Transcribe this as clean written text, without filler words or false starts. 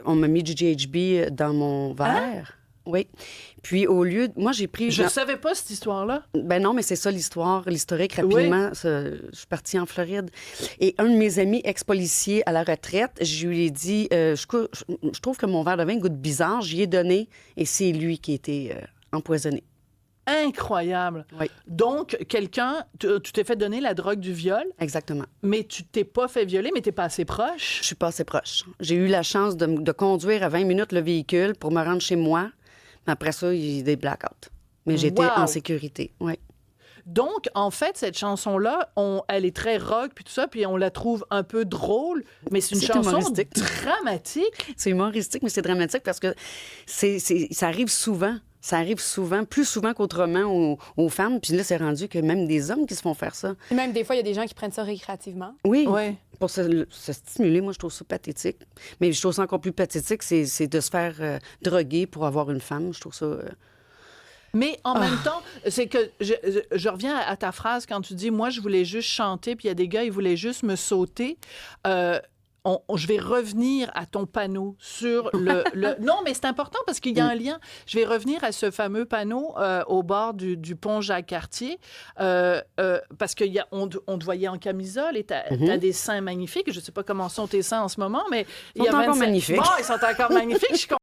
on m'a mis du GHB dans mon verre. Oui. Puis au lieu... Moi, j'ai pris... Je savais pas cette histoire-là. Ben non, mais c'est ça l'historique rapidement. Je suis partie en Floride. Et un de mes amis ex-policiers à la retraite, je lui ai dit, je trouve que mon verre de vin goûte bizarre. J'y ai donné et c'est lui qui a été empoisonné. Incroyable. Oui. Donc, tu t'es fait donner la drogue du viol. Exactement. Mais tu t'es pas fait violer, mais t'es pas assez proche. Je suis pas assez proche. J'ai eu la chance de conduire à 20 minutes le véhicule pour me rendre chez moi. Mais après ça, il y a eu des blackouts. Mais j'étais en sécurité, oui. Donc, en fait, cette chanson-là, elle est très rock, puis tout ça, puis on la trouve un peu drôle, mais c'est une chanson dramatique. C'est humoristique, mais c'est dramatique parce que ça arrive souvent. Ça arrive souvent, plus souvent qu'autrement aux femmes. Puis là, c'est rendu que même des hommes qui se font faire ça. Et même des fois, il y a des gens qui prennent ça récréativement. Oui, pour se stimuler. Moi, je trouve ça pathétique. Mais je trouve ça encore plus pathétique, c'est de se faire droguer pour avoir une femme. Je trouve ça... Mais en même temps, c'est que je reviens à ta phrase quand tu dis « Moi, je voulais juste chanter, puis il y a des gars, ils voulaient juste me sauter. » Je vais revenir à ton panneau sur le... Non, mais c'est important parce qu'il y a un lien. Je vais revenir à ce fameux panneau au bord du pont Jacques-Cartier parce qu'on te voyait en camisole et t'as des seins magnifiques. Je ne sais pas comment sont tes seins en ce moment, mais... Ils sont encore magnifiques. Bon, ils sont encore magnifiques.